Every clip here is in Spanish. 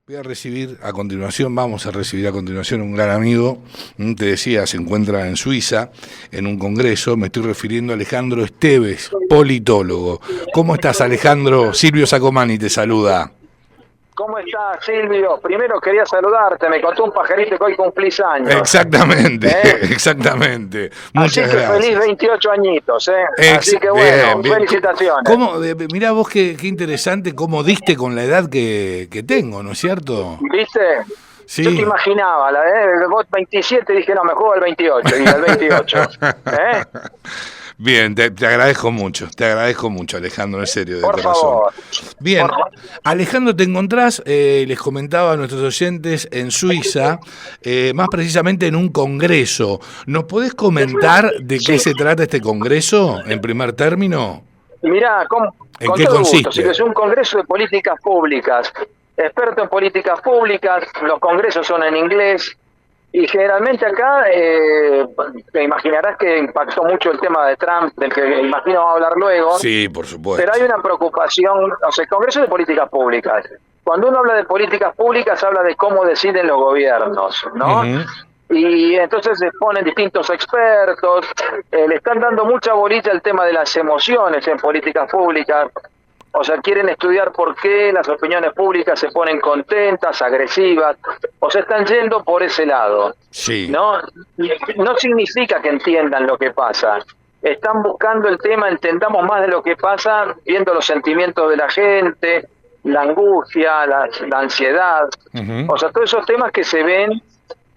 Voy a recibir a continuación, vamos a recibir a continuación un gran amigo, te decía, se encuentra en Suiza, en un congreso, me estoy refiriendo a Alejandro Esteves, politólogo. ¿Cómo estás, Alejandro? Silvio Sacomani te saluda. ¿Cómo estás, Silvio? Primero quería saludarte, me contó un pajarito que hoy cumplís años. Exactamente, exactamente. Muchas Así que gracias. Feliz 28 añitos, Así que bueno, bien. Felicitaciones. ¿Cómo, mirá vos qué interesante cómo diste con la edad que tengo, ¿no es cierto? ¿Viste? Sí. Yo te imaginaba, vos 27, dije no, me juego al 28, y al 28. Bien, te agradezco mucho, Alejandro, en serio, de Por corazón. favor. Bien, Alejandro, te encontrás, les comentaba a nuestros oyentes, en Suiza, más precisamente en un congreso. ¿Nos podés comentar de qué se trata este congreso, en primer término? Mirá, con qué todo consiste? gusto, si es un congreso de políticas públicas, experto en políticas públicas, los congresos son en inglés. Y generalmente acá, te imaginarás que impactó mucho el tema de Trump, del que imagino va a hablar luego. Sí, por supuesto. Pero hay una preocupación, o sea, el Congreso de Políticas Públicas. Cuando uno habla de políticas públicas, habla de cómo deciden los gobiernos, ¿no? Uh-huh. Y entonces se ponen distintos expertos, le están dando mucha bolilla al tema de las emociones en políticas públicas. O sea, quieren estudiar por qué las opiniones públicas se ponen contentas, agresivas, o se están yendo por ese lado. Sí. No significa que entiendan lo que pasa. Están buscando el tema, entendamos más de lo que pasa, viendo los sentimientos de la gente, la angustia, la ansiedad. Uh-huh. O sea, todos esos temas que se ven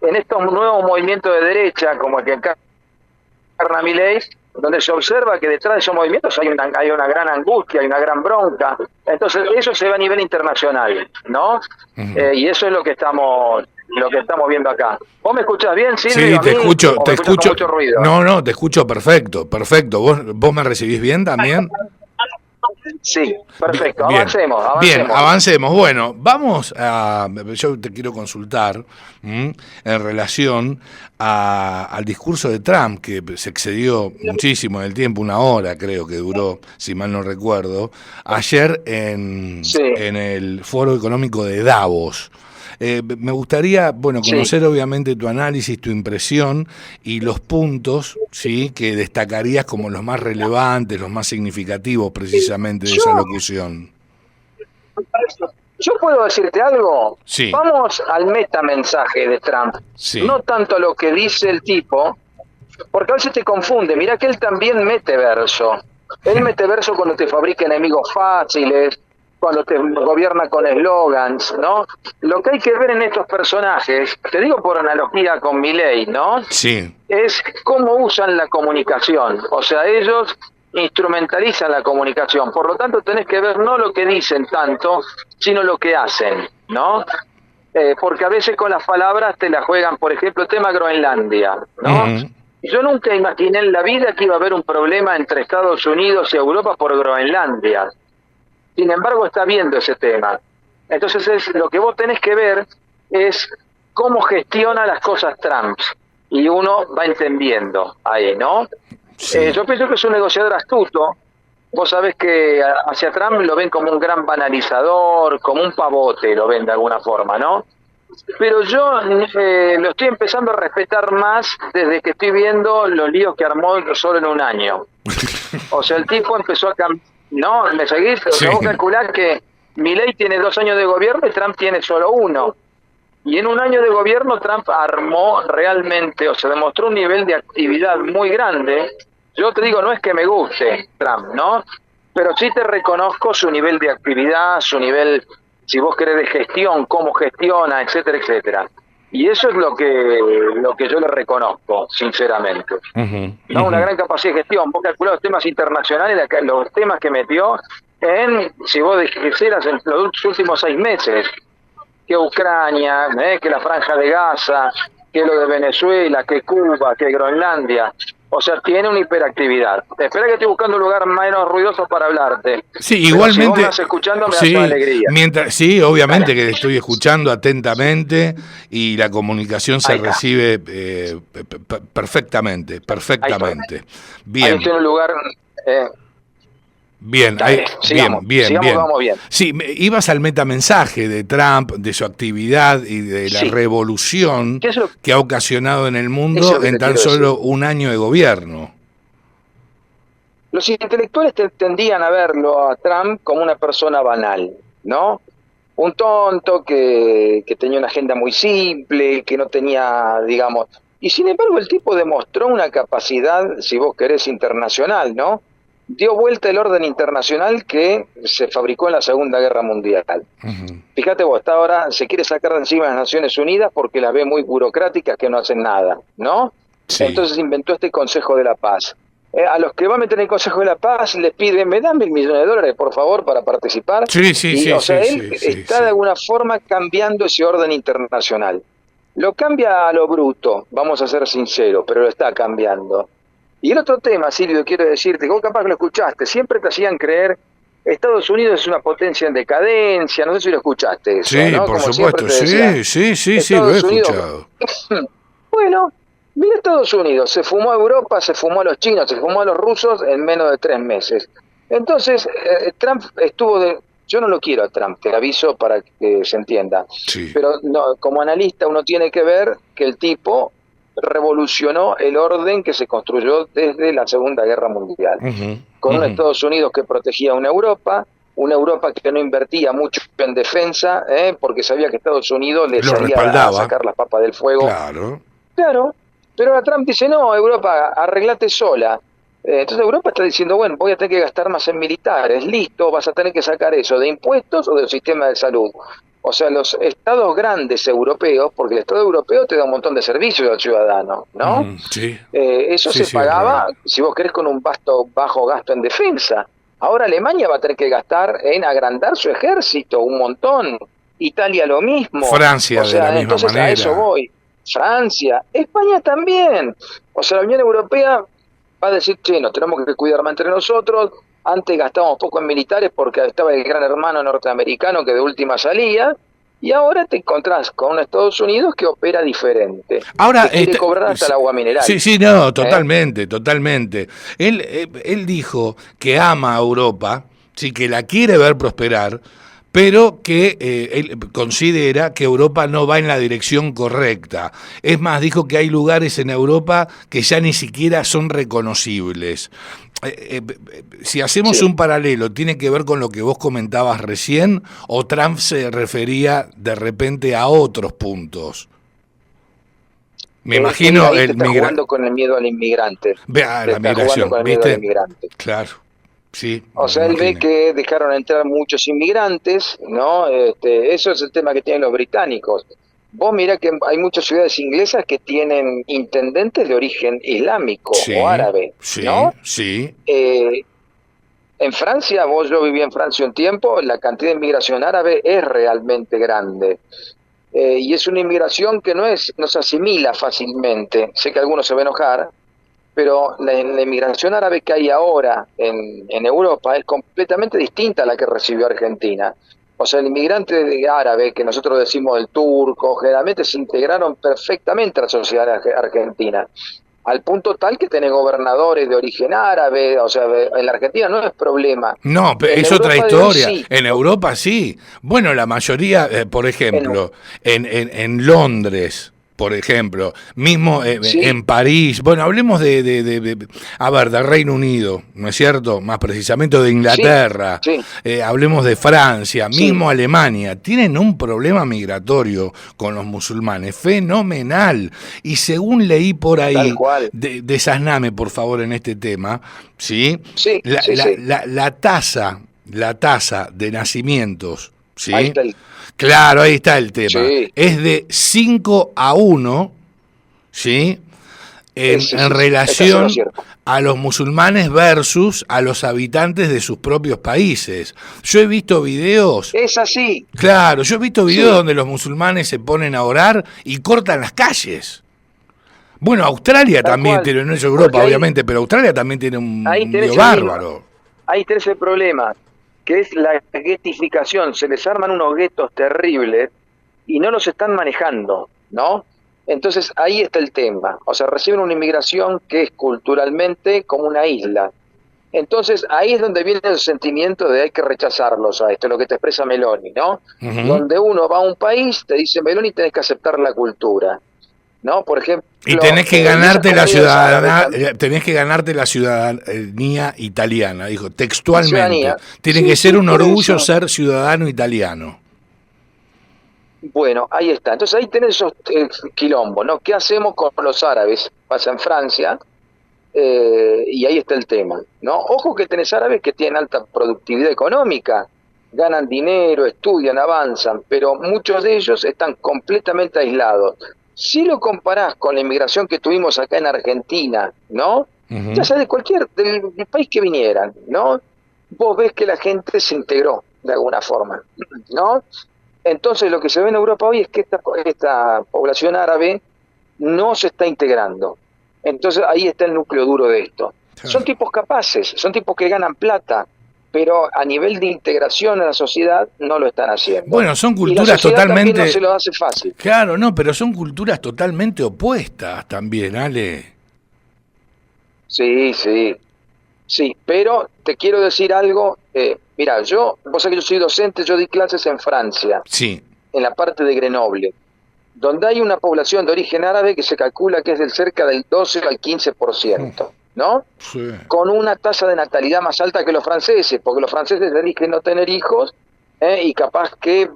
en estos nuevos movimientos de derecha, como el que encarna Milei, donde se observa que detrás de esos movimientos hay una gran angustia, hay una gran bronca. Entonces eso se ve a nivel internacional, ¿no? Uh-huh. Y eso es lo que estamos viendo acá. ¿Vos me escuchás bien, Silvio? Sí, te escucho. Con mucho ruido? No, te escucho perfecto. ¿Vos me recibís bien también? Sí, perfecto. Bien, Avancemos. Bien, avancemos. Bueno, vamos a... Yo te quiero consultar en relación al discurso de Trump, que se excedió muchísimo en el tiempo, 1 hora creo que duró, si mal no recuerdo, ayer en el Foro Económico de Davos. Me gustaría, conocer obviamente tu análisis, tu impresión y los puntos, ¿sí?, que destacarías como los más relevantes, los más significativos precisamente de esa locución. ¿Yo puedo decirte algo? Sí. Vamos al metamensaje de Trump. Sí. No tanto lo que dice el tipo, porque a veces te confunde. Mirá que él también mete verso. Él mete verso cuando te fabrica enemigos fáciles, cuando te gobierna con eslogans, ¿no? Lo que hay que ver en estos personajes, te digo por analogía con Milei, ¿no? Sí. Es cómo usan la comunicación. O sea, ellos instrumentalizan la comunicación. Por lo tanto, tenés que ver no lo que dicen tanto, sino lo que hacen, ¿no? Porque a veces con las palabras te la juegan, por ejemplo, el tema Groenlandia, ¿no? Uh-huh. Yo nunca imaginé en la vida que iba a haber un problema entre Estados Unidos y Europa por Groenlandia. Sin embargo, está viendo ese tema. Entonces, lo que vos tenés que ver es cómo gestiona las cosas Trump. Y uno va entendiendo ahí, ¿no? Sí. Yo pienso que es un negociador astuto. Vos sabés que hacia Trump lo ven como un gran banalizador, como un pavote, lo ven de alguna forma, ¿no? Pero yo lo estoy empezando a respetar más desde que estoy viendo los líos que armó solo en 1 año. O sea, el tipo empezó a cambiar. No, ¿me seguís? Sí. Vos calculás que Milei tiene 2 años de gobierno y Trump tiene solo 1. Y en 1 año de gobierno Trump armó realmente, o sea, demostró un nivel de actividad muy grande. Yo te digo, no es que me guste Trump, ¿no? Pero sí te reconozco su nivel de actividad, su nivel, si vos querés, de gestión, cómo gestiona, etcétera, etcétera. Y eso es lo que yo le reconozco, sinceramente. Uh-huh, ¿no? Uh-huh. Una gran capacidad de gestión. Vos calculás los temas internacionales, los temas que metió si vos dijeras, en los últimos 6 meses, que Ucrania, que la Franja de Gaza, que lo de Venezuela, que Cuba, que Groenlandia. O sea, tiene una hiperactividad. Espera que estoy buscando un lugar menos ruidoso para hablarte. Sí, igualmente. Si vos me estás escuchando, me da alegría. Sí, obviamente que te estoy escuchando atentamente y la comunicación se recibe perfectamente. Bien. Ahí estoy en un lugar... Bien, Dale, sigamos, sigamos, vamos bien. Sí, ibas al metamensaje de Trump, de su actividad y de la Sí. revolución ¿Qué es lo, que ha ocasionado en el eso es mundo lo que en te tan quiero decir? solo un año de gobierno. Los intelectuales tendían a verlo a Trump como una persona banal, ¿no? Un tonto que tenía una agenda muy simple, que no tenía, digamos... Y sin embargo el tipo demostró una capacidad, si vos querés, internacional, ¿no? Dio vuelta el orden internacional que se fabricó en la Segunda Guerra Mundial. Ujú. Fíjate vos, hasta ahora se quiere sacar de encima de las Naciones Unidas porque las ve muy burocráticas que no hacen nada, ¿no? Sí. Entonces inventó este Consejo de la Paz. A los que va a meter en el Consejo de la Paz les piden, me dan $1.000.000.000, por favor, para participar. Sí, sí, Y, sí, o sea, sí, él sí, sí, está sí. de alguna forma cambiando ese orden internacional. Lo cambia a lo bruto, vamos a ser sinceros, pero lo está cambiando. Y el otro tema, Silvio, quiero decirte, que vos capaz que lo escuchaste, siempre te hacían creer Estados Unidos es una potencia en decadencia, no sé si lo escuchaste eso, Sí, ¿no? por Como siempre supuesto, te decían, sí, sí, sí, sí, lo he Estados Unidos, escuchado. bueno, mira Estados Unidos, se fumó a Europa, se fumó a los chinos, se fumó a los rusos en menos de 3 meses. Entonces, Trump estuvo de... Yo no lo quiero a Trump, te aviso para que se entienda, Sí. pero no, como analista uno tiene que ver que el tipo revolucionó el orden que se construyó desde la Segunda Guerra Mundial, Ujú, con un ujú. Estados Unidos que protegía a una Europa que no invertía mucho en defensa, porque sabía que Estados Unidos le Lo salía a respaldaba, sacar las papas del fuego. claro. Claro, pero ahora Trump dice, no, Europa, arreglate sola. Entonces Europa está diciendo, bueno, voy a tener que gastar más en militares, listo, vas a tener que sacar eso de impuestos o del sistema de salud. O sea, los estados grandes europeos, porque el estado europeo te da un montón de servicios al ciudadano, ¿no? Ujú, sí, Eso sí, se sí, es pagaba, real. si vos querés, con un bajo gasto en defensa. Ahora Alemania va a tener que gastar en agrandar su ejército un montón. Italia lo mismo. O Francia de la sea, misma entonces a eso manera. voy. Francia, España también. O sea, la Unión Europea va a decir, che, nos tenemos que cuidar más entre nosotros. Antes gastábamos poco en militares porque estaba el gran hermano norteamericano que de última salía. Y ahora te encontrás con un Estados Unidos que opera diferente, Ahora, que quiere cobrar hasta el agua mineral. sí, sí, no, ¿Eh? totalmente, totalmente. Él dijo que ama a Europa, sí, que la quiere ver prosperar, pero que él considera que Europa no va en la dirección correcta. Es más, dijo que hay lugares en Europa que ya ni siquiera son reconocibles. Si hacemos Sí, un paralelo, ¿tiene que ver con lo que vos comentabas recién o Trump se refería de repente a otros puntos? Me es que imagino ahí te el está jugando con el miedo al inmigrante. Vea Te la está jugando migración, con el miedo al ¿viste? inmigrante. Claro, sí, O me lo sea, él ve imaginé. que dejaron entrar muchos inmigrantes, ¿no? Eso es el tema que tienen los británicos. Vos mirá que hay muchas ciudades inglesas que tienen intendentes de origen islámico o Sí, árabe, sí, ¿no? sí. Eh, en Francia, yo viví en Francia un tiempo, la cantidad de inmigración árabe es realmente grande. Y es una inmigración que no se asimila fácilmente. Sé que algunos se van a enojar, pero la inmigración árabe que hay ahora en Europa es completamente distinta a la que recibió Argentina. O sea, el inmigrante árabe, que nosotros decimos el turco, generalmente se integraron perfectamente a la sociedad argentina, al punto tal que tenés gobernadores de origen árabe, o sea, en la Argentina no es problema. No, En es otra Europa de hoy historia. sí. En Europa sí. Bueno, la mayoría, por En, ejemplo, en Londres, por ejemplo, mismo sí, en París, bueno, hablemos a ver, del Reino Unido, ¿no es cierto? Más precisamente de sí, Inglaterra, sí, hablemos de Francia, sí, mismo Alemania, tienen un problema migratorio con los musulmanes fenomenal. Y según leí por tal ahí, cual. desazname por favor en este tema, ¿sí? Sí, sí, sí. La tasa de nacimientos, Ahí ¿sí? está el... Claro, ahí está el tema. Sí, Es de 5-1, ¿sí? En sí, sí. Estás en lo relación cierto. a los musulmanes versus a los habitantes de sus propios países. Yo he visto videos, Es así. claro, yo he visto videos Sí, donde los musulmanes se ponen a orar y cortan las calles. Bueno, Australia tal también cual. tiene, no es Europa Porque obviamente, pero Australia también tiene ahí un lío tenés el mismo, bárbaro. ahí tenés el problema, que es la guetificación. Se les arman unos guetos terribles y no los están manejando, ¿no? Entonces ahí está el tema. O sea, reciben una inmigración que es culturalmente como una isla. Entonces ahí es donde viene el sentimiento de hay que rechazarlos a esto, lo que te expresa Meloni, ¿no? Ujú. Donde uno va a un país, te dice Meloni, tenés que aceptar la cultura, ¿no? Por Y ejemplo, tenés y esas que ganarte la comunidades árabes ciudadana, también, tenés que ganarte la ciudadanía italiana, dijo la textualmente. ciudadanía, Tiene sí, que ser sí, un por orgullo eso. ser ciudadano italiano. Bueno, ahí está. Entonces ahí tenés esos quilombos, ¿no? ¿Qué hacemos con los árabes? Pasa en Francia, y ahí está el tema, ¿no? Ojo que tenés árabes que tienen alta productividad económica, ganan dinero, estudian, avanzan, pero muchos de ellos están completamente aislados. Si lo comparás con la inmigración que tuvimos acá en Argentina, ¿no? Ya Ujú. sea de cualquier del país que vinieran, ¿no? Vos ves que la gente se integró de alguna forma, ¿no? Entonces lo que se ve en Europa hoy es que esta población árabe no se está integrando. Entonces ahí está el núcleo duro de esto. Son tipos capaces, son tipos que ganan plata, pero a nivel de integración a la sociedad no lo están haciendo. Bueno, son Y la culturas sociedad también no se totalmente, lo hace fácil. claro, no, pero son culturas totalmente opuestas también, Ale. Sí, sí, sí, pero te quiero decir algo. Mira, vos sabés que yo soy docente, yo di clases en Francia, Sí, en la parte de Grenoble, donde hay una población de origen árabe que se calcula que es del cerca del 12 al 15%, ¿no? sí. Con una tasa de natalidad más alta que los franceses, porque los franceses eligen no tener hijos, y capaz que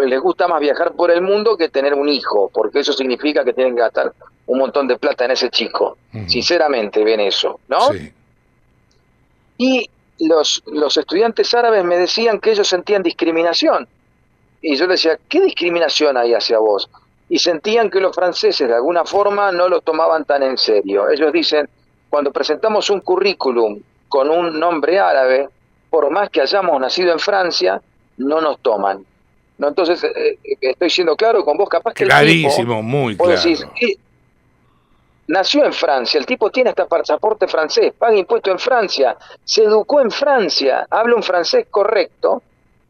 les gusta más viajar por el mundo que tener un hijo, porque eso significa que tienen que gastar un montón de plata en ese chico. Ujú. Sinceramente ven eso, ¿no? Sí. Y los estudiantes árabes me decían que ellos sentían discriminación. Y yo les decía, ¿qué discriminación hay hacia vos? Y sentían que los franceses de alguna forma no lo tomaban tan en serio. Ellos dicen, cuando presentamos un currículum con un nombre árabe, por más que hayamos nacido en Francia, no nos toman. ¿No? Entonces, estoy siendo claro con vos, capaz que el tipo, Clarísimo, muy vos decís, claro. nació en Francia, el tipo tiene hasta pasaporte francés, paga impuesto en Francia, se educó en Francia, habla un francés correcto,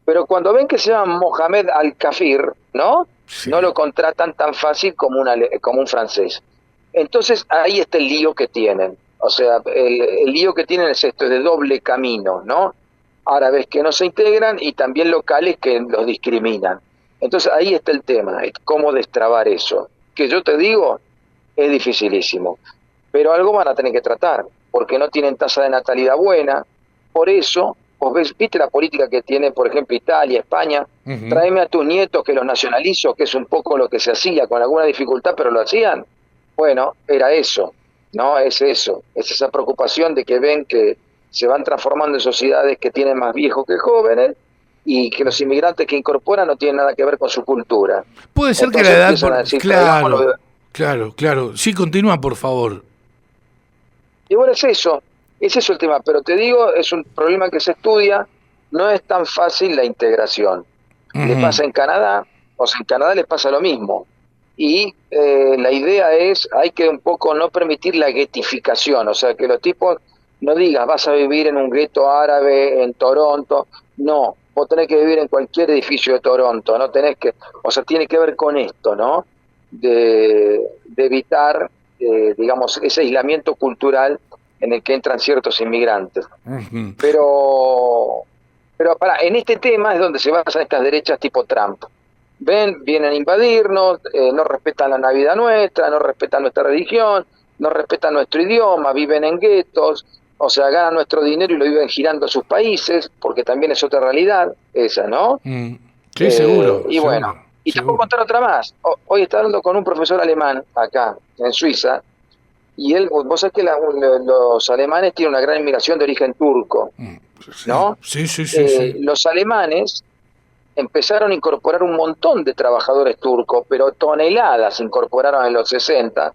pero cuando ven que se llama Mohamed Al-Kafir, ¿no? No Sí. lo contratan tan fácil como, como un francés. Entonces ahí está el lío que tienen. O sea, el lío que tienen es esto, es de doble camino, ¿no? Árabes que no se integran y también locales que los discriminan. Entonces ahí está el tema, es cómo destrabar eso. Que yo te digo, es dificilísimo, pero algo van a tener que tratar, porque no tienen tasa de natalidad buena. Por eso, vos viste la política que tiene, por ejemplo, Italia, España, Ujú. tráeme a tus nietos que los nacionalizo, que es un poco lo que se hacía, con alguna dificultad, pero lo hacían. Bueno, era eso, ¿no? Es eso, es esa preocupación de que ven que se van transformando en sociedades que tienen más viejos que jóvenes y que los inmigrantes que incorporan no tienen nada que ver con su cultura. Puede ser que la Entonces edad empiezan a por... decir, traigámoslo. Claro, claro, claro. Sí, continúa, por favor. Y bueno, es eso el tema, pero te digo, es un problema que se estudia, no es tan fácil la integración. Le Ujú. pasa en Canadá, o sea, en Canadá les pasa lo mismo. Y la idea es, hay que un poco no permitir la guetificación, o sea, que los tipos no digas, vas a vivir en un gueto árabe en Toronto, no, vos tenés que vivir en cualquier edificio de Toronto, no tenés que, o sea, tiene que ver con esto, ¿no? De evitar, digamos, ese aislamiento cultural en el que entran ciertos inmigrantes. Ujú. Pero, en este tema es donde se basan estas derechas tipo Trump. Ven, vienen a invadirnos, no respetan la Navidad nuestra, no respetan nuestra religión, no respetan nuestro idioma, viven en guetos, o sea, ganan nuestro dinero y lo viven girando a sus países, porque también es otra realidad esa, ¿no? Mm. Sí, seguro, Y bueno, seguro, y te puedo seguro. contar otra más. Hoy estaba hablando con un profesor alemán acá, en Suiza, y él, vos sabés que los alemanes tienen una gran inmigración de origen turco, Mm. Sí, ¿no? sí, sí, sí, sí. Los alemanes empezaron a incorporar un montón de trabajadores turcos, pero toneladas se incorporaron en los 60,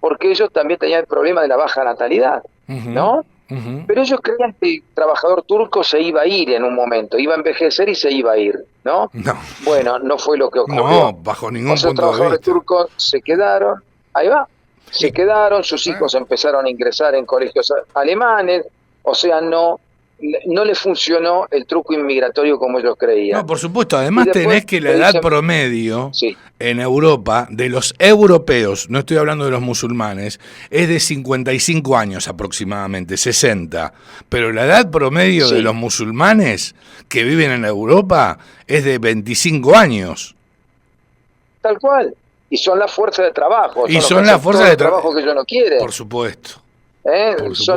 porque ellos también tenían el problema de la baja natalidad, Ujú, ¿no? ujú. Pero ellos creían que el trabajador turco se iba a ir en un momento, iba a envejecer y se iba a ir, ¿no? No, Bueno, no fue lo que no, ocurrió. bajo O ningún sea, los punto de trabajadores vista. turcos se quedaron, ahí va, se Y- quedaron, sus ¿eh? hijos empezaron a ingresar en colegios alemanes, o sea, no, no le funcionó el truco inmigratorio como ellos No, creían. por supuesto, Y además después tenés que la te edad dicen, promedio sí, en Europa de los europeos, no estoy hablando de los musulmanes, es de 55 años aproximadamente, 60. Pero la edad promedio de sí, los musulmanes que viven en Europa es de 25 años. tal cual. Y son la fuerza de trabajo, Y son los que son las hacen fuerzas todo de el trabajo que ellos no quieren. por supuesto, por Son supuesto.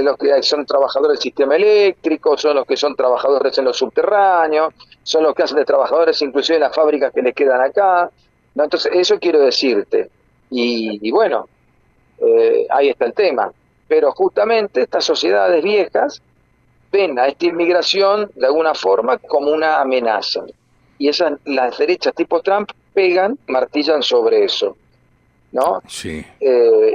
los que son trabajadores del sistema eléctrico, son los que son trabajadores en los subterráneos, son los que hacen de trabajadores inclusive en las fábricas que les quedan acá. ¿No? Entonces, eso quiero decirte. Y bueno, ahí está el tema. Pero justamente estas sociedades viejas ven a esta inmigración de alguna forma como una amenaza. Y esas, las derechas tipo Trump pegan, martillan sobre eso, ¿no? Sí,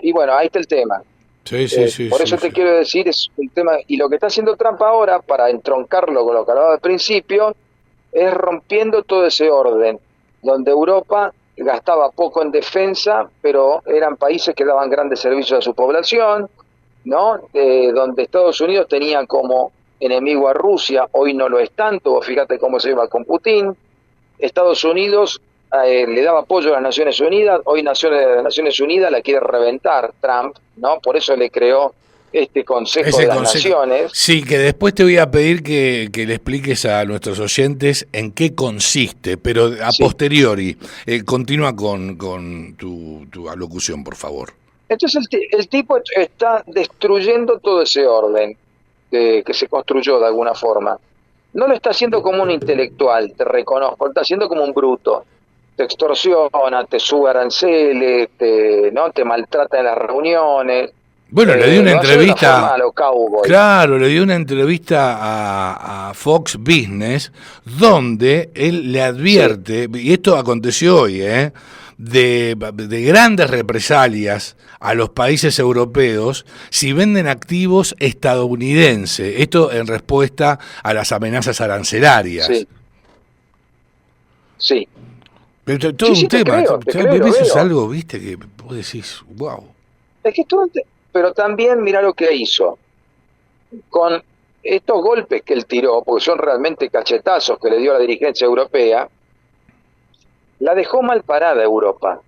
Y bueno, ahí está el tema. sí, sí, sí, Por sí, eso te sí. quiero decir, es un tema, y lo que está haciendo Trump ahora, para entroncarlo con lo que hablaba al principio, es rompiendo todo ese orden, donde Europa gastaba poco en defensa, pero eran países que daban grandes servicios a su población, ¿no? Donde Estados Unidos tenía como enemigo a Rusia, hoy no lo es tanto, vos fíjate cómo se lleva con Putin. Estados Unidos le daba apoyo a las Naciones Unidas, hoy Naciones Unidas la quiere reventar Trump, ¿no? Por eso le creó este Consejo de Ese las consejo. Naciones. Sí, que después te voy a pedir que le expliques a nuestros oyentes en qué consiste, pero a Sí. posteriori. Continúa con tu alocución, por favor. Entonces el tipo está destruyendo todo ese orden que se construyó de alguna forma. No lo está haciendo como un intelectual, te reconozco, lo está haciendo como un bruto. Te extorsiona, te sube aranceles, ¿no? Te maltrata en las reuniones, Bueno, le di una lo hace de una forma entrevista, a lo cowboy. claro, le di una entrevista a Fox Business, donde él le Sí, advierte, y esto aconteció hoy, de grandes represalias a los países europeos si venden activos estadounidenses. Esto en respuesta a las amenazas arancelarias. sí, sí. Pero todo Sí, un sí, tema, te creo y lo eso es veo. algo, viste, que vos decís, wow. Es que pero también mira lo que hizo. Con estos golpes que él tiró, porque son realmente cachetazos que le dio a la dirigencia europea, la dejó mal parada Europa.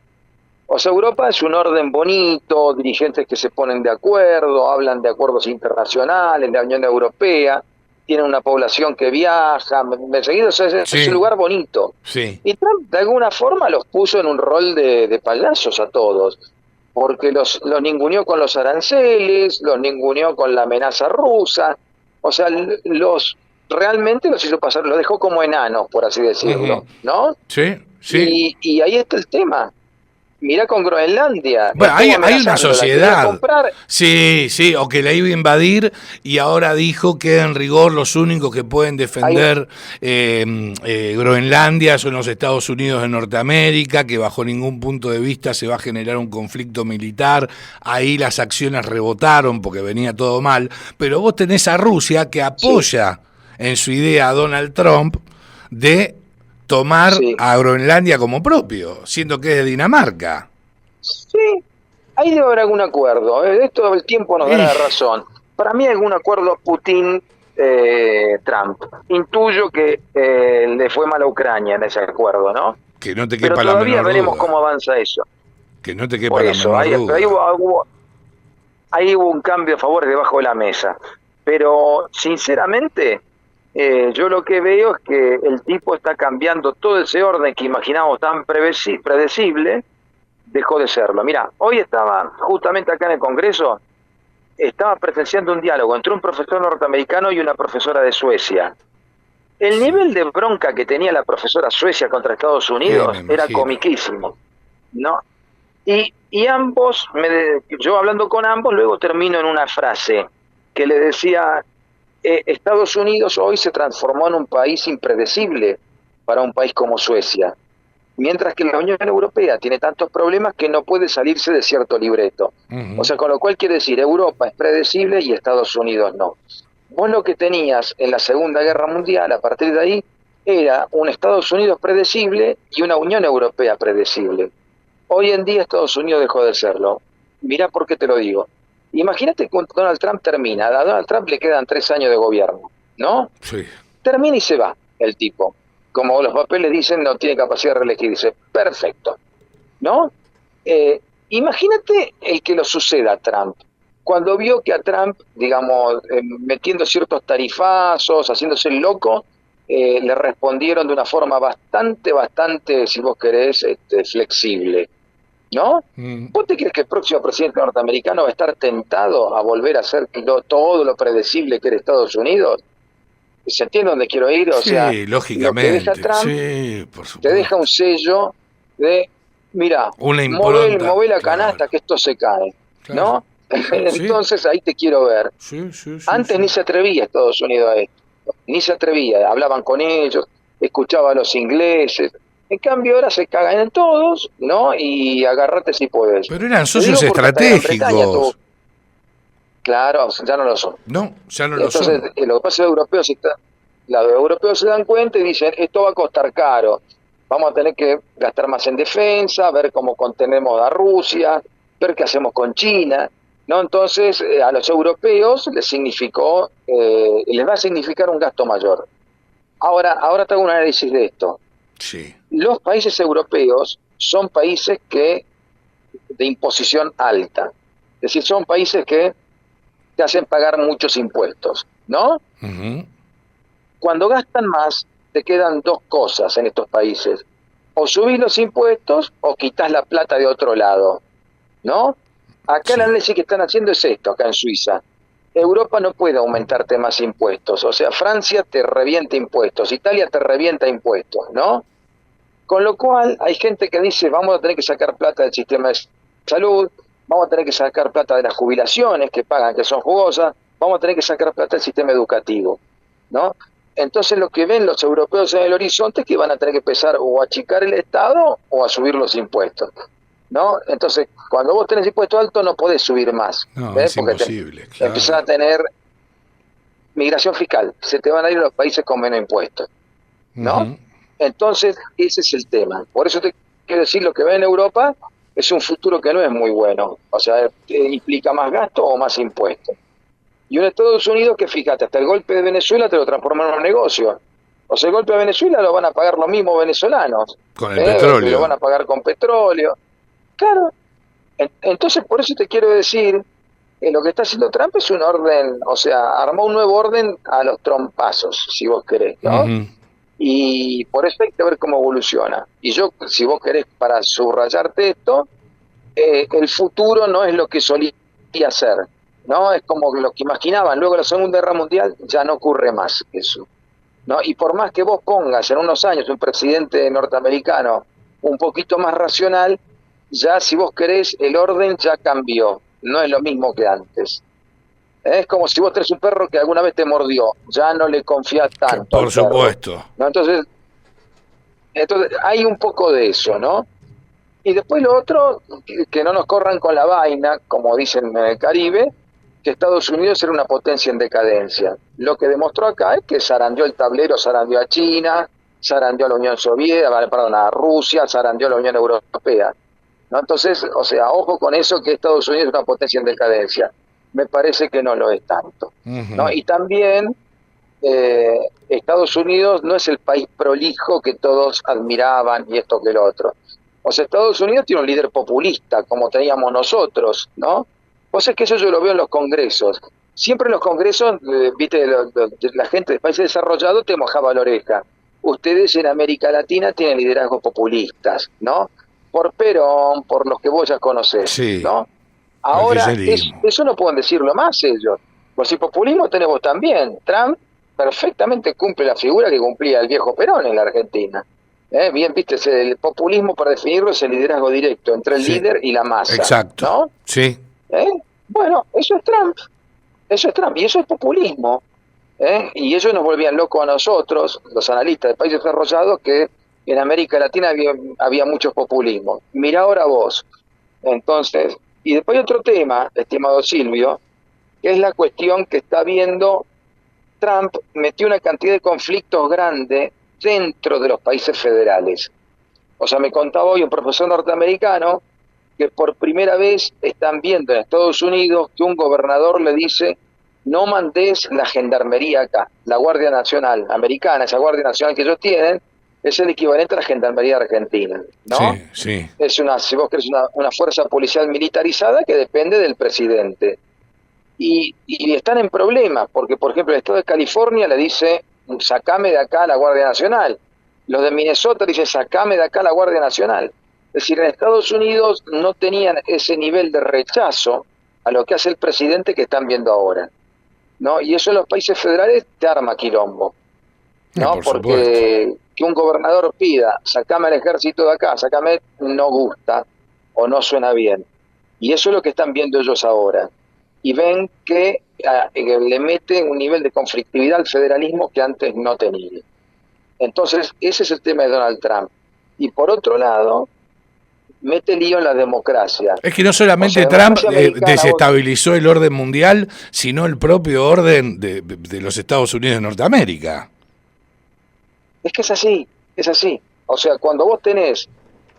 O sea, Europa es un orden bonito, dirigentes que se ponen de acuerdo, hablan de acuerdos internacionales, de la Unión Europea, tienen una población que viaja, me seguido, o sea, es un Sí, lugar bonito. sí. Y Trump de alguna forma los puso en un rol de payasos a todos, porque los ninguneó con los aranceles, los ninguneó con la amenaza rusa, o sea, realmente los hizo pasar, los dejó como enanos, por así Ujú. decirlo, ¿no? Sí, sí. Y ahí está el tema. Mirá con Groenlandia, Bueno, estuvo hay una amenazando, la quería sociedad, comprar, sí, sí, o que la iba a invadir y ahora dijo que en rigor los únicos que pueden hay, defender Groenlandia son los Estados Unidos de Norteamérica, que bajo ningún punto de vista se va a generar un conflicto militar. Ahí las acciones rebotaron porque venía todo mal, pero vos tenés a Rusia que sí, apoya en su idea a Donald Trump de tomar sí, a Groenlandia como propio, siendo que es de Dinamarca. sí, ahí debe haber algún acuerdo, esto el tiempo nos dará Y la razón. Para mí hay algún acuerdo Putin-Trump. Intuyo que le fue mal a Ucrania en ese acuerdo, ¿no? que no te Pero quepa la todavía menor veremos duda. cómo avanza eso. Que no te Por quepa la eso, menor ahí duda. ahí hubo un cambio a favor debajo de la mesa. Pero sinceramente, yo lo que veo es que el tipo está cambiando todo ese orden que imaginábamos tan predecible, dejó de serlo. Mira, hoy estaba justamente acá en el Congreso, estaba presenciando un diálogo entre un profesor norteamericano y una profesora de Suecia. El Sí. nivel de bronca que tenía la profesora Suecia contra Estados Me Unidos era imagino. comiquísimo, ¿no? Y ambos, yo hablando con ambos, luego termino en una frase que le decía, Estados Unidos hoy se transformó en un país impredecible para un país como Suecia, mientras que la Unión Europea tiene tantos problemas que no puede salirse de cierto libreto. O Ujú. sea, con lo cual quiere decir, Europa es predecible y Estados Unidos no. Vos lo que tenías en la Segunda Guerra Mundial, a partir de ahí, era un Estados Unidos predecible y una Unión Europea predecible. Hoy en día Estados Unidos dejó de serlo. Mirá por qué te lo digo. Imagínate cuando Donald Trump termina, a Donald Trump le quedan 3 años de gobierno, ¿no? Sí. Termina y se va el tipo. Como los papeles dicen, no tiene capacidad de reelegirse. Perfecto, ¿no? Eh, Imagínate el que lo suceda a Trump. Cuando vio que a Trump, digamos, metiendo ciertos tarifazos, haciéndose el loco, le respondieron de una forma bastante, si vos querés, flexible, ¿no? Mm. ¿Vos te crees que el próximo presidente norteamericano va a estar tentado a volver a hacer todo lo predecible que era Estados Unidos? ¿Se entiende dónde quiero ir? O sea, Sí, lo que deja lógicamente. Trump Sí, por te deja un supuesto. sello de, mira, Una impronta, move la claro. canasta que esto se cae, Claro, ¿no? claro. Sí, Entonces ahí te quiero ver. sí, sí, sí, Antes ni sí. se atrevía Estados Unidos a esto, ni se atrevía, hablaban con ellos, escuchaba a los ingleses. En cambio ahora se cagan en todos, ¿no? Y agarrate si puedes. Pero eran Te socios digo porque hasta Gran Bretaña tuvo, estratégicos. claro, ya no lo son. No, ya no lo Entonces, son. lo que pasa es que los europeos se dan cuenta y dicen, esto va a costar caro, vamos a tener que gastar más en defensa, ver cómo contenemos a Rusia, ver qué hacemos con China, ¿no? Entonces, a los europeos les va a significar un gasto mayor. Ahora te hago un análisis de esto. Sí, Los países europeos son países de imposición alta, es decir, son países que te hacen pagar muchos impuestos, ¿no? ujú, Cuando gastan más, te quedan dos cosas en estos países. O subís los impuestos o quitas la plata de otro lado, ¿no? Acá el sí, análisis que están haciendo es esto, acá en Suiza. Europa no puede aumentarte más impuestos. O sea, Francia te revienta impuestos, Italia te revienta impuestos, ¿no? Con lo cual hay gente que dice, vamos a tener que sacar plata del sistema de salud, vamos a tener que sacar plata de las jubilaciones que pagan, que son jugosas, vamos a tener que sacar plata del sistema educativo, ¿no? Entonces lo que ven los europeos en el horizonte es que van a tener que empezar o a achicar el Estado o a subir los impuestos, ¿no? Entonces, cuando vos tenés impuestos altos no podés subir más, no, ¿ves? es Porque imposible, empezás claro. a tener migración fiscal, se te van a ir a los países con menos impuestos, ¿no? Ujú. Entonces, ese es el tema. Por eso te quiero decir, lo que ve en Europa es un futuro que no es muy bueno. O sea, implica más gasto o más impuestos. Y un Estados Unidos que, fíjate, hasta el golpe de Venezuela te lo transforma en un negocio. O sea, el golpe de Venezuela lo van a pagar los mismos venezolanos. Con el Lo van petróleo. a pagar con petróleo. Claro. Entonces, por eso te quiero decir, lo que está haciendo Trump es un orden, o sea, armó un nuevo orden a los trompazos, si vos querés, ¿no? Ujú. Y por eso hay que ver cómo evoluciona. Y yo, si vos querés, para subrayarte esto, el futuro no es lo que solía ser, ¿no? Es como lo que imaginaban. Luego de la Segunda Guerra Mundial ya no ocurre más eso, ¿no? Y por más que vos pongas en unos años un presidente norteamericano un poquito más racional, ya si vos querés, el orden ya cambió. No es lo mismo que antes. Es como si vos tenés un perro que alguna vez te mordió, ya no le confías tanto al Por perro, supuesto. ¿no? Entonces hay un poco de eso, ¿no? Y después lo otro, que no nos corran con la vaina, como dicen en el Caribe, que Estados Unidos era una potencia en decadencia. Lo que demostró acá es que zarandeó el tablero, zarandeó a China, zarandeó a la Unión Soviética, perdón, a Rusia, zarandeó a la Unión Europea, ¿no? Entonces, o sea, ojo con eso, que Estados Unidos es una potencia en decadencia. Me parece que no lo es tanto, ¿no? Ujú. Y también Estados Unidos no es el país prolijo que todos admiraban y esto que lo otro. O sea, Estados Unidos tiene un líder populista, como teníamos nosotros, ¿no? O sea, que eso yo lo veo en los congresos. Siempre en los congresos, viste, la gente de países desarrollados te mojaba la oreja. Ustedes en América Latina tienen liderazgos populistas, ¿no? Por Perón, por los que vos ya conocés, Sí, ¿no? el Ahora, kirchnerismo. eso no pueden decirlo más ellos. Pues si populismo tenemos también. Trump perfectamente cumple la figura que cumplía el viejo Perón en la Argentina. Bien, viste, el populismo, para definirlo, es el liderazgo directo entre el Sí, líder y la masa, exacto. ¿no? Sí. ¿Eh? Bueno, eso es Trump y eso es populismo. Y ellos nos volvían locos a nosotros, los analistas de países desarrollados, que en América Latina había mucho populismo. Mira ahora vos. Entonces, y después hay otro tema, estimado Silvio, que es la cuestión que está viendo Trump. Metió una cantidad de conflictos grandes dentro de los países federales. O sea, me contaba hoy un profesor norteamericano que por primera vez están viendo en Estados Unidos que un gobernador le dice: no mandes la gendarmería acá, la Guardia Nacional americana, esa Guardia Nacional que ellos tienen, es el equivalente a la gendarmería argentina, ¿no? Sí, sí. Es una, si vos querés, una fuerza policial militarizada que depende del presidente. Y están en problemas, porque por ejemplo el estado de California le dice: sacame de acá la Guardia Nacional. Los de Minnesota dicen: sacame de acá la Guardia Nacional. Es decir, en Estados Unidos no tenían ese nivel de rechazo a lo que hace el presidente que están viendo ahora, ¿no? Y eso en los países federales te arma quilombo, ¿no? Por supuesto. Porque que un gobernador pida: sacame al ejército de acá, sacame, no gusta o no suena bien. Y eso es lo que están viendo ellos ahora. Y ven que le mete un nivel de conflictividad al federalismo que antes no tenía. Entonces, ese es el tema de Donald Trump. Y por otro lado, mete lío en la democracia. Es que no O sea, solamente la Trump democracia americana, desestabilizó el orden mundial, sino el propio orden de los Estados Unidos de Norteamérica. es que es así, es así. O sea, cuando vos tenés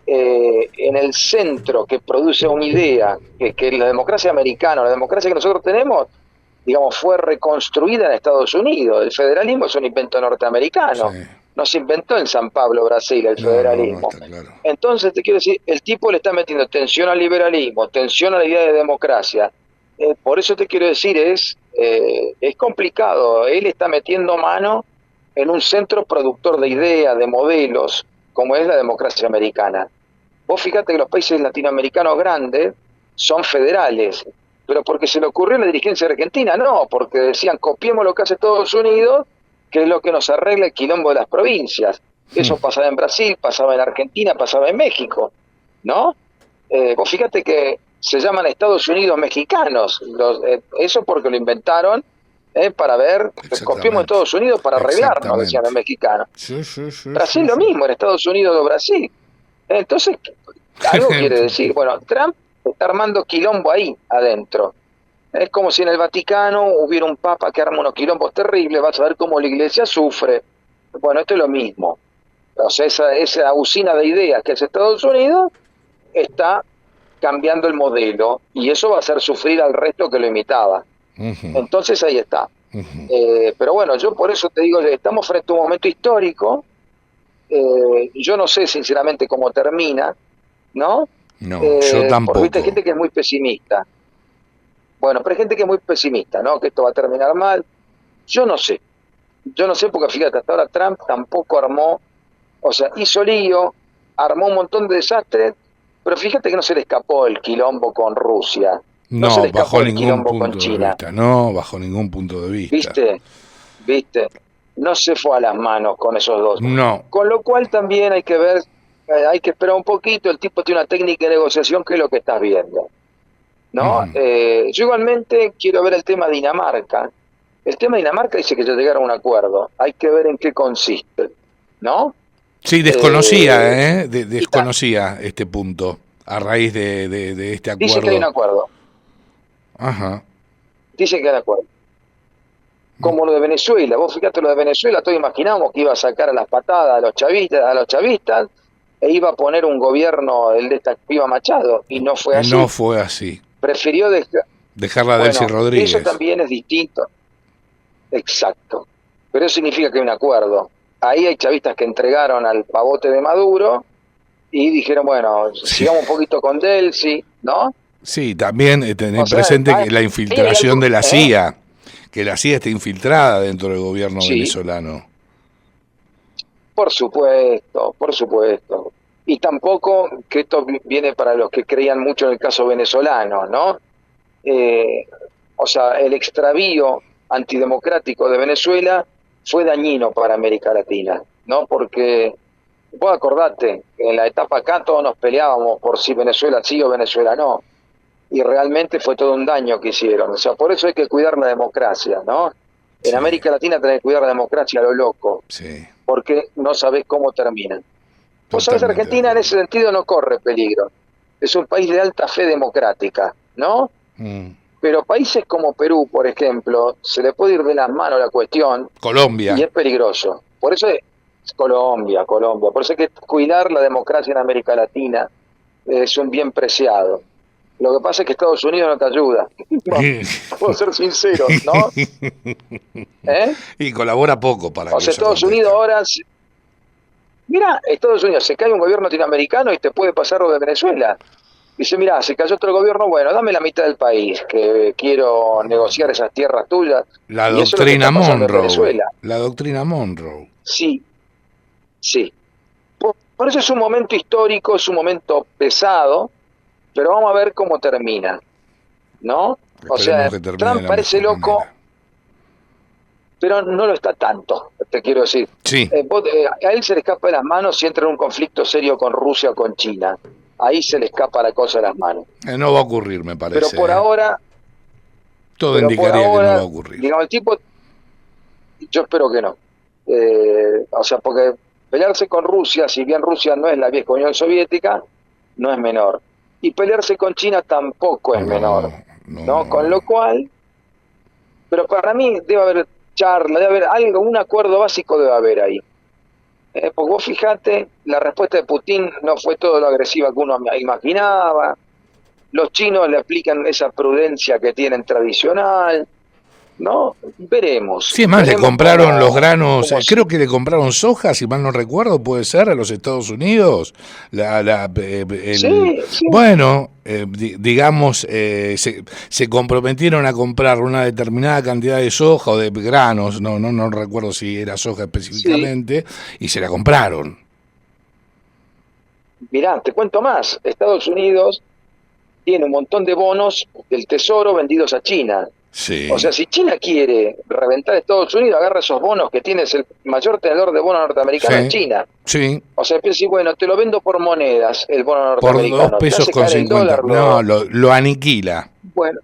en el centro que produce una idea, que la democracia americana, la democracia que nosotros tenemos, digamos, fue reconstruida en Estados Unidos. El federalismo es un invento Sí. norteamericano. No se inventó en San Pablo, Brasil, el No, no, no, federalismo. está claro. Entonces, te quiero decir, el tipo le está metiendo tensión al liberalismo, tensión a la idea de democracia. Por eso te quiero decir, es complicado. Él está metiendo mano en un centro productor de ideas, de modelos, como es la democracia americana. Vos fíjate que los países latinoamericanos grandes son federales, pero porque se le ocurrió a la dirigencia argentina, no, porque decían: copiemos lo que hace Estados Unidos, que es lo que nos arregla el quilombo de las provincias. Eso pasaba en Brasil, pasaba en Argentina, pasaba en México, ¿no? Vos fíjate que se llaman Estados Unidos mexicanos, eso porque lo inventaron, para ver, copiemos Exactamente. Estados Unidos para arreglarnos, decían los Exactamente. mexicanos. Sí, sí, sí, Brasil sí, lo sí. mismo, en Estados Unidos o Brasil. Entonces, algo quiere decir. Bueno, Trump está armando quilombo ahí adentro. Es como si en el Vaticano hubiera un papa que arma unos quilombos terribles. Vas a ver cómo la iglesia sufre. Bueno, esto es lo mismo. O sea, esa usina de ideas que es Estados Unidos está cambiando el modelo, y eso va a hacer sufrir al resto que lo imitaba. Ujú, Entonces ahí está. ujú. Pero bueno, yo por eso te digo, estamos frente a un momento histórico. Yo no sé sinceramente cómo termina, ¿no? No, yo Porque viste, hay tampoco. gente que es muy pesimista. Bueno, pero hay gente que es muy pesimista, ¿no? Que esto va a terminar mal. Yo no sé. Yo no sé, porque fíjate, hasta ahora Trump tampoco armó, o sea, hizo lío, armó un montón de desastres, pero fíjate que no se le escapó el quilombo con Rusia, no se le No, bajo escapó el ningún quilombo con punto de China, vista. No, bajo ningún punto de vista. ¿viste? ¿Viste? No se fue a las manos con esos dos. No. Con lo cual también hay que ver, hay que esperar un poquito. El tipo tiene una técnica de negociación que es lo que estás viendo, ¿no? Ujú. Yo igualmente quiero ver el tema de Dinamarca. El tema de Dinamarca dice que ya llegaron a un acuerdo. Hay que ver en qué consiste, ¿no? Sí, Eh, desconocía, ¿eh? y ta, Desconocía este punto a raíz de este dice que hay un acuerdo. acuerdo. Ajá. Dice que hay un acuerdo. Como lo de Venezuela. Vos fíjate, lo de Venezuela, todos imaginamos que iba a sacar a las patadas a los chavistas, e iba a poner un gobierno, el de esta piba Machado, y no fue Y no así. fue así. Prefirió dejar. Dejarla a Delcy Bueno, eso Rodríguez. también es distinto. Exacto. Pero eso significa que hay un acuerdo. Ahí hay chavistas que entregaron al pavote de Maduro y dijeron: bueno, Sí. sigamos un poquito con Delcy, ¿no? Sí, también O tener sea, presente que la ahí hay infiltración algo, de la ¿eh? CIA, que la CIA está infiltrada dentro del gobierno Sí, venezolano. por supuesto, por supuesto. Y tampoco que esto viene para los que creían mucho en el caso venezolano, ¿no? Eh, o sea, el extravío antidemocrático de Venezuela fue dañino para América Latina, ¿no? Porque vos acordate, en la etapa acá todos nos peleábamos por si Venezuela sí o Venezuela no, y realmente fue todo un daño que hicieron. O sea, por eso hay que cuidar la democracia, ¿no? En Sí, América Latina tenés que cuidar la democracia a lo loco, sí, porque no sabés cómo terminan. Vos sabés, totalmente de Argentina en acuerdo. ese sentido no corre peligro. Es un país de alta fe democrática, ¿no? Mm. Pero países como Perú, por ejemplo, se le puede ir de las manos la cuestión y Colombia. es peligroso. Por eso es Colombia, Colombia. Por eso hay que cuidar la democracia en América Latina, es un bien preciado. Lo que pasa es que Estados Unidos no te ayuda. Puedo ser sincero, ¿no? ¿Eh? Y colabora poco para O que sea, eso Estados acontezca. Unidos ahora... Mira, Estados Unidos, se cae un gobierno latinoamericano y te puede pasar lo de Venezuela. Dice, mira, se cayó otro gobierno, bueno, dame la mitad del país, que quiero negociar esas tierras tuyas. La Y eso es lo que doctrina está pasando en Monroe. Venezuela. La doctrina Monroe. Sí, sí. Por eso es un momento histórico, es un momento pesado, pero vamos a ver cómo termina, ¿no? O Esperemos sea, que termine de Trump la parece mejor loco, manera. pero no lo está tanto, te quiero decir. Sí, A él se le escapa de las manos si entra en un conflicto serio con Rusia o con China. Ahí se le escapa la cosa de las manos. no va a ocurrir, me Pero parece. por ahora, Todo pero por indicaría que no va ahora, a ocurrir. digamos, el tipo, yo espero que no. O sea, porque pelearse con Rusia, si bien Rusia no es la vieja Unión Soviética, no es menor. Y pelearse con China tampoco es menor, ¿no? Con lo cual, pero para mí debe haber charla, debe haber algo, un acuerdo básico debe haber ahí. Porque vos fijate, la respuesta de Putin no fue todo lo agresiva que uno imaginaba. Los chinos le aplican esa prudencia que tienen tradicional, ¿no? Veremos. Sí, es más, le Veremos compraron los granos, cómo creo que le compraron soja, si mal no recuerdo, puede ser, a los Estados Unidos. Sí, sí. Bueno, digamos, se comprometieron a comprar una determinada cantidad de soja o de granos, no recuerdo si era soja específicamente, y se la compraron. Mirá, te cuento más. Estados Unidos tiene un montón de bonos del Tesoro vendidos a China. Sí. O sea, si China quiere reventar a Estados Unidos, agarra esos bonos que tienes, el mayor tenedor de bonos norteamericanos Sí. en China. Sí, O sea, piensa, bueno, te lo vendo por monedas, el bono por norteamericano. Te $2 hace con caer el 50. dólar, No, lo aniquila. Bueno,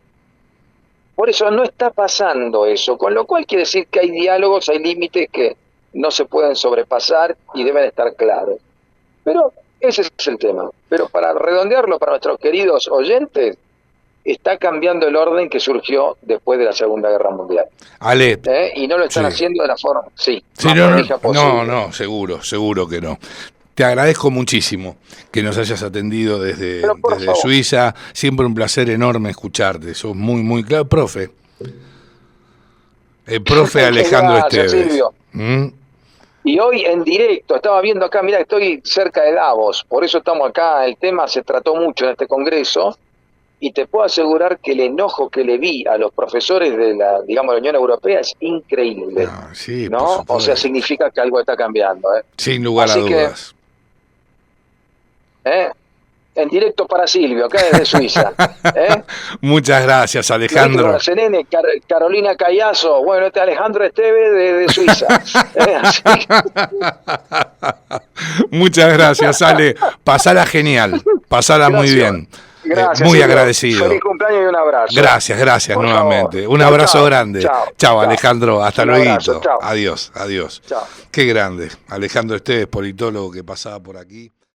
por eso no está pasando eso, con lo cual quiere decir que hay diálogos, hay límites que no se pueden sobrepasar y deben estar claros. Pero ese es el tema. Pero para redondearlo para nuestros queridos oyentes, está cambiando el orden que surgió después de la Segunda Guerra Mundial. Ale, Y no lo están sí. haciendo de la forma, Sí, más prolija posible. no, seguro que no. Te agradezco muchísimo que nos hayas atendido desde Por favor. Suiza. Siempre un placer enorme escucharte. Sos muy claro. Profe. El profe Alejandro Gracias, Esteves. Silvio. Y hoy en directo, estaba viendo acá, mira, estoy cerca de Davos, por eso estamos acá, el tema se trató mucho en este congreso, y te puedo asegurar que el enojo que le vi a los profesores de la, digamos, la Unión Europea es increíble. Sí, ¿no? por supuesto. O sea, significa que algo está cambiando. Sin lugar Así a que, dudas. en directo para Silvio, acá desde Suiza. Muchas gracias, Alejandro. La CNN, Carolina Callazo, bueno, este Alejandro Esteves de Suiza. Muchas gracias, Ale. Pasala genial, pasala muy bien. Gracias, muy Silvio. agradecido. Feliz cumpleaños y un abrazo. Gracias Por nuevamente. favor. Un abrazo Chao, grande. Chao, Alejandro. Hasta Un luego. abrazo, chao. Adiós. Chao. Qué grande. Alejandro Esteves, politólogo que pasaba por aquí.